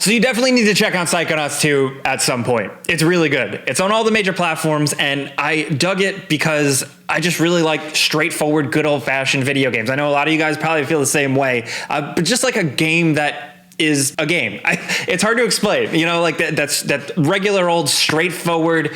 So you definitely need to check out Psychonauts 2 at some point. It's really good. It's on all the major platforms, and I dug it because I just really like straightforward, good old-fashioned video games. I know a lot of you guys probably feel the same way, but just like a game that is a game. It's hard to explain, you know, like that regular old straightforward,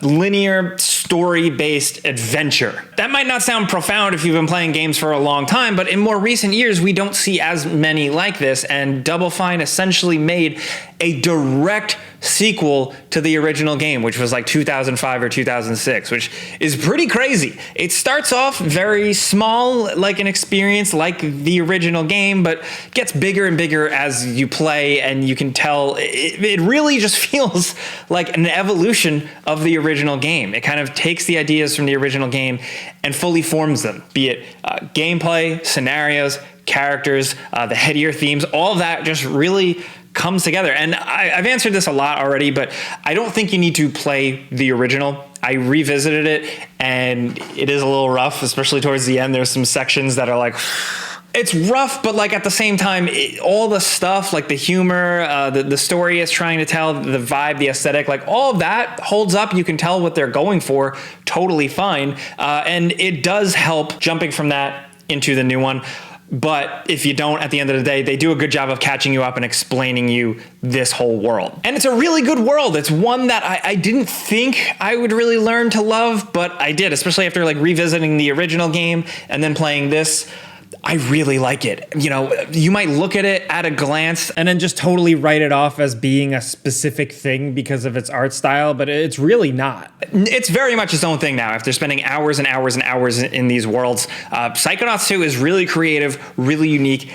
linear story-based adventure. That might not sound profound if you've been playing games for a long time, but in more recent years, we don't see as many like this, and Double Fine essentially made a direct sequel to the original game, which was like 2005 or 2006, which is pretty crazy. It starts off very small, like an experience like the original game, but gets bigger and bigger as you play, and you can tell it really just feels like an evolution of the original game. It kind of takes the ideas from the original game and fully forms them, be it gameplay, scenarios, characters, the headier themes, all of that just really comes together. And I've answered this a lot already, but I don't think you need to play the original. I revisited it, and it is a little rough, especially towards the end. There's some sections that are like, it's rough, but like at the same time, all the stuff, like the humor, the story it's trying to tell, the vibe, the aesthetic, like all of that holds up. You can tell what they're going for totally fine. And it does help jumping from that into the new one. But if you don't, at the end of the day, they do a good job of catching you up and explaining you this whole world. And it's a really good world. It's one that I didn't think I would really learn to love, but I did, especially after like revisiting the original game and then playing this. I really like it. You know, you might look at it at a glance and then just totally write it off as being a specific thing because of its art style, but it's really not. It's very much its own thing now. After spending hours and hours and hours in these worlds, Psychonauts 2 is really creative, really unique,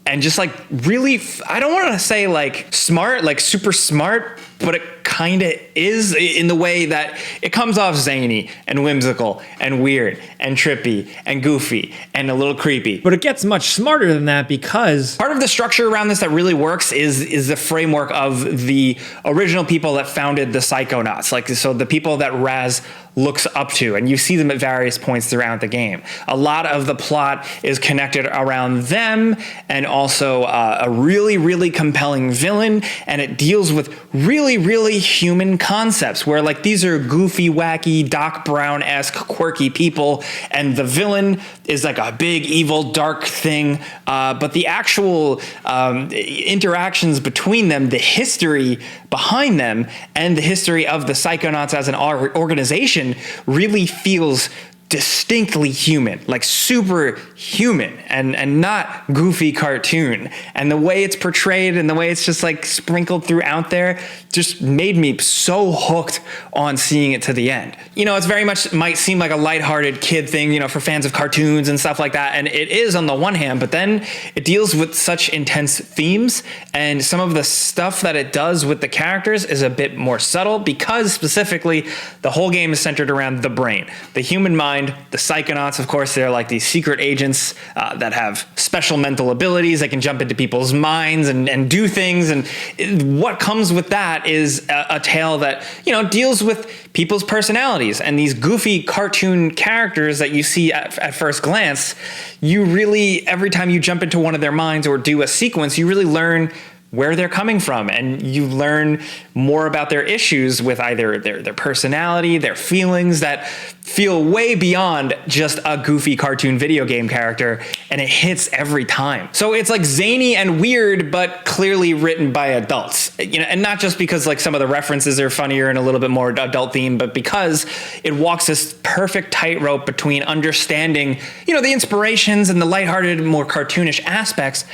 and just like really, I don't want to say like smart, like super smart, but it kind of is in the way that it comes off zany and whimsical and weird and trippy and goofy and a little creepy. But it gets much smarter than that because part of the structure around this that really works is the framework of the original people that founded the Psychonauts. Like, so the people that Raz looks up to, and you see them at various points throughout the game. A lot of the plot is connected around them, and also a really, really compelling villain, and it deals with really, really human concepts where like these are goofy, wacky, Doc Brown-esque, quirky people, and the villain is like a big, evil, dark thing, but the actual interactions between them, the history behind them, and the history of the Psychonauts as an organization really feels distinctly human, like super human, and not goofy cartoon. And the way it's portrayed and the way it's just like sprinkled throughout there just made me so hooked on seeing it to the end. You know, it's very much might seem like a lighthearted kid thing, you know, for fans of cartoons and stuff like that. And it is on the one hand, but then it deals with such intense themes, and some of the stuff that it does with the characters is a bit more subtle because specifically the whole game is centered around the brain, the human mind. The Psychonauts, of course, they're like these secret agents that have special mental abilities. They can jump into people's minds and do things. And what comes with that is a tale that, you know, deals with people's personalities. And these goofy cartoon characters that you see at first glance, you really, every time you jump into one of their minds or do a sequence, you really learn where they're coming from, and you learn more about their issues with either their personality, their feelings that feel way beyond just a goofy cartoon video game character, and it hits every time. So it's like zany and weird, but clearly written by adults, you know, and not just because like some of the references are funnier and a little bit more adult themed, but because it walks this perfect tightrope between understanding, you know, the inspirations and the lighthearted, more cartoonish aspects,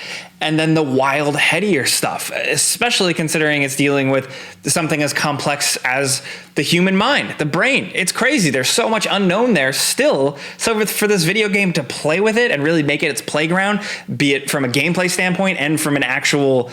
and then the wild, headier stuff, especially considering it's dealing with something as complex as the human mind, the brain. It's crazy. There's so much unknown there still. So for this video game to play with it and really make it its playground, be it from a gameplay standpoint and from an actual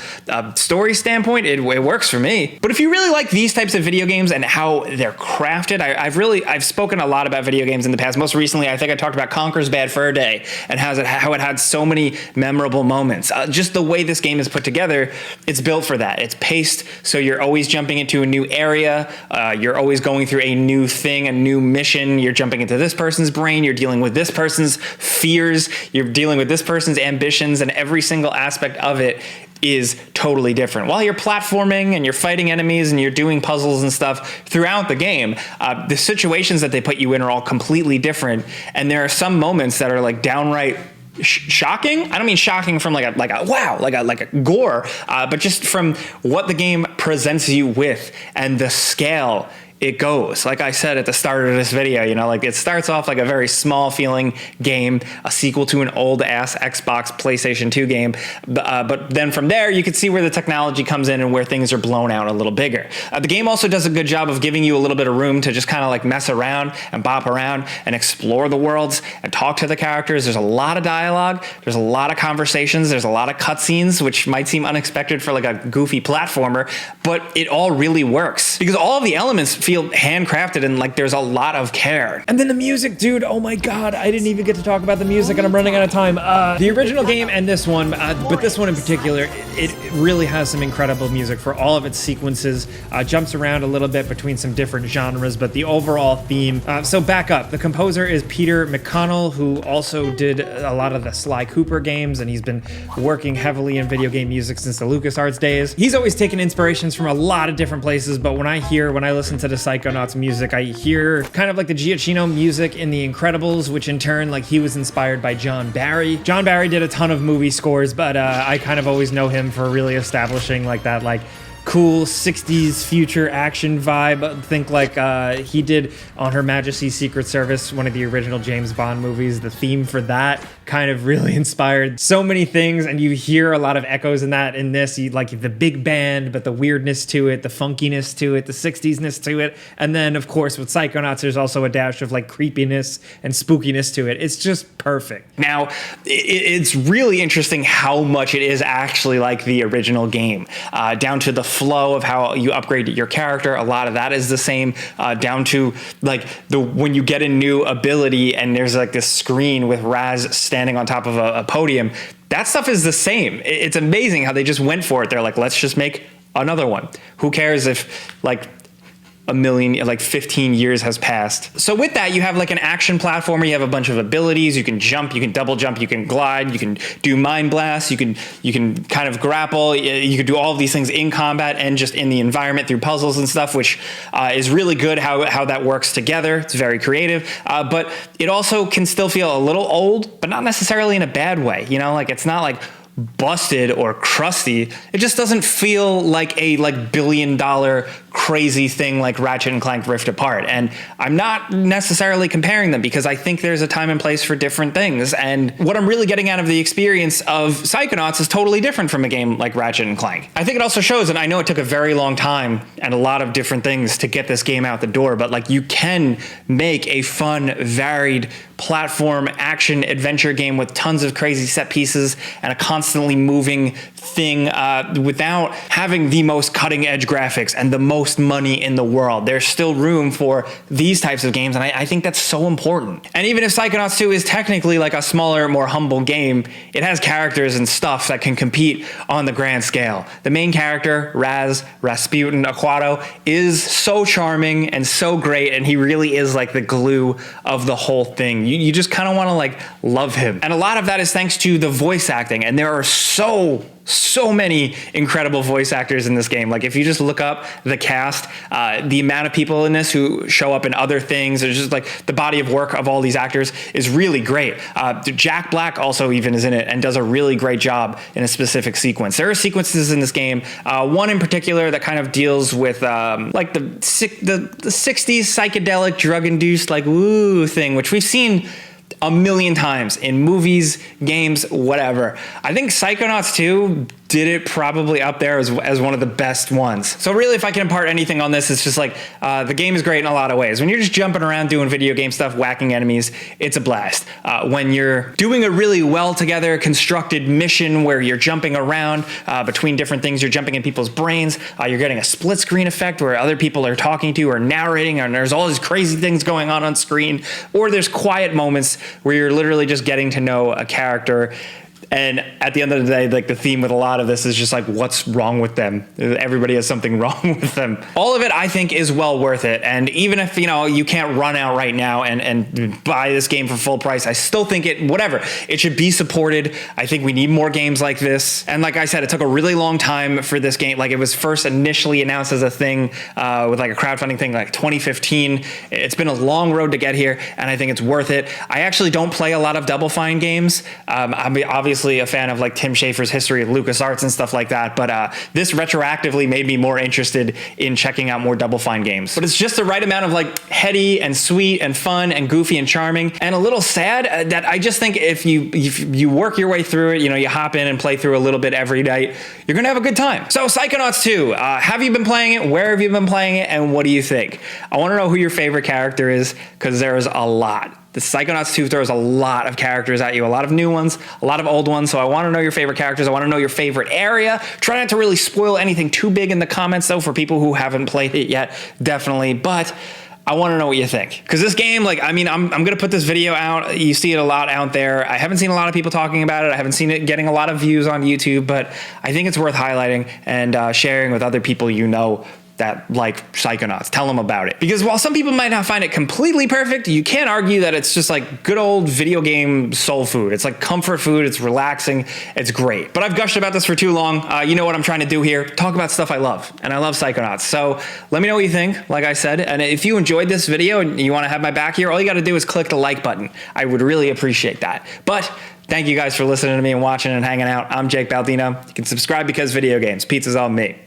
story standpoint, it works for me. But if you really like these types of video games and how they're crafted, I've spoken a lot about video games in the past. Most recently, I think I talked about Conker's Bad Fur Day and how it had so many memorable moments. Just the way this game is put together, it's built for that. It's paced so you're always jumping into a new area. You're always going through a new thing, a new mission. You're jumping into this person's brain. You're dealing with this person's fears. You're dealing with this person's ambitions, and every single aspect of it is totally different. While you're platforming and you're fighting enemies and you're doing puzzles and stuff throughout the game, the situations that they put you in are all completely different. And there are some moments that are like downright shocking. I don't mean shocking from like a wow, like a gore, but just from what the game presents you with and the scale it goes. Like I said at the start of this video, you know, like it starts off like a very small feeling game, a sequel to an old ass Xbox PlayStation 2 game. But then from there, you can see where the technology comes in and where things are blown out a little bigger. The game also does a good job of giving you a little bit of room to just kind of like mess around and bop around and explore the worlds and talk to the characters. There's a lot of dialogue. There's a lot of conversations. There's a lot of cutscenes, which might seem unexpected for like a goofy platformer, but it all really works because all of the elements feel handcrafted and like there's a lot of care. And then the music, dude, oh my god, I didn't even get to talk about the music and I'm running out of time. The original game and this one, but this one in particular, it really has some incredible music for all of its sequences, jumps around a little bit between some different genres, but the overall theme. So back up, the composer is Peter McConnell, who also did a lot of the Sly Cooper games, and he's been working heavily in video game music since the LucasArts days. He's always taken inspirations from a lot of different places, but when I listen to the Psychonauts music, I hear kind of like the Giacchino music in The Incredibles, which in turn, like he was inspired by John Barry. John Barry did a ton of movie scores, but I kind of always know him for really establishing like that like cool 60s future action vibe. Think like he did on Her Majesty's Secret Service, one of the original James Bond movies. The theme for that kind of really inspired so many things, and you hear a lot of echoes in that in this. You like the big band, but the weirdness to it, the funkiness to it, the 60s-ness to it. And then of course with Psychonauts there's also a dash of like creepiness and spookiness to it. It's just perfect. Now it's really interesting how much it is actually like the original game, down to the flow of how you upgrade your character. A lot of that is the same, down to like when you get a new ability and there's like this screen with Raz standing on top of a podium. That stuff is the same. It's amazing how they just went for it. They're like, let's just make another one. Who cares if like 15 years has passed. So with that, you have like an action platformer. You have a bunch of abilities. You can jump, you can double jump, you can glide, you can do mind blasts, you can kind of grapple. You can do all of these things in combat and just in the environment through puzzles and stuff, which is really good how that works together. It's very creative, but it also can still feel a little old, but not necessarily in a bad way. You know, like it's not like busted or crusty. It just doesn't feel like a billion-dollar crazy thing like Ratchet and Clank Rift Apart. And I'm not necessarily comparing them because I think there's a time and place for different things. And what I'm really getting out of the experience of Psychonauts is totally different from a game like Ratchet and Clank. I think it also shows, and I know it took a very long time and a lot of different things to get this game out the door, but like you can make a fun, varied platform action adventure game with tons of crazy set pieces and a constantly moving thing without having the most cutting edge graphics and the most money in the world. There's still room for these types of games, and I think that's so important. And even if Psychonauts 2 is technically like a smaller, more humble game, it has characters and stuff that can compete on the grand scale. The main character, Rasputin Aquato, is so charming and so great, and he really is like the glue of the whole thing. You just kind of want to like love him. And a lot of that is thanks to the voice acting, and there are so many incredible voice actors in this game. Like if you just look up the cast, the amount of people in this who show up in other things, it's just like the body of work of all these actors is really great. Jack Black also even is in it and does a really great job in a specific sequence. There are sequences in this game, one in particular that kind of deals with like the 60s psychedelic drug-induced like woo thing, which we've seen a million times in movies, games, whatever. I think Psychonauts 2 did it probably up there as one of the best ones. So really, if I can impart anything on this, it's just like the game is great in a lot of ways. When you're just jumping around doing video game stuff, whacking enemies, it's a blast. When you're doing a really well together constructed mission where you're jumping around between different things, you're jumping in people's brains, you're getting a split screen effect where other people are talking to or narrating, and there's all these crazy things going on screen, or there's quiet moments where you're literally just getting to know a character. And at the end of the day, like the theme with a lot of this is just like, what's wrong with them? Everybody has something wrong with them. All of it, I think, is well worth it. And even if, you know, you can't run out right now and buy this game for full price, I still think it should be supported. I think we need more games like this. And like I said, it took a really long time for this game. Like it was first initially announced as a thing with like a crowdfunding thing, like 2015. It's been a long road to get here, and I think it's worth it. I actually don't play a lot of Double Fine games. I'm obviously a fan of like Tim Schafer's history of LucasArts and stuff like that, but this retroactively made me more interested in checking out more Double Fine games. But it's just the right amount of like heady and sweet and fun and goofy and charming, and a little sad that I just think if you work your way through it, you know, you hop in and play through a little bit every night, you're gonna have a good time. So Psychonauts 2, have you been playing it? Where have you been playing it? And what do you think? I want to know who your favorite character is, because there is a lot. The Psychonauts 2 throws a lot of characters at you, a lot of new ones, a lot of old ones. So I want to know your favorite characters. I want to know your favorite area. Try not to really spoil anything too big in the comments, though, for people who haven't played it yet, definitely. But I want to know what you think, because this game, like, I mean, I'm going to put this video out. You see it a lot out there. I haven't seen a lot of people talking about it. I haven't seen it getting a lot of views on YouTube, but I think it's worth highlighting and sharing with other people you know that like Psychonauts. Tell them about it. Because while some people might not find it completely perfect, you can't argue that it's just like good old video game soul food. It's like comfort food. It's relaxing. It's great. But I've gushed about this for too long. You know what I'm trying to do here. Talk about stuff I love. And I love Psychonauts. So let me know what you think, like I said. And if you enjoyed this video and you want to have my back here, all you got to do is click the like button. I would really appreciate that. But thank you guys for listening to me and watching and hanging out. I'm Jake Baldino. You can subscribe because video games. Pizza's on me.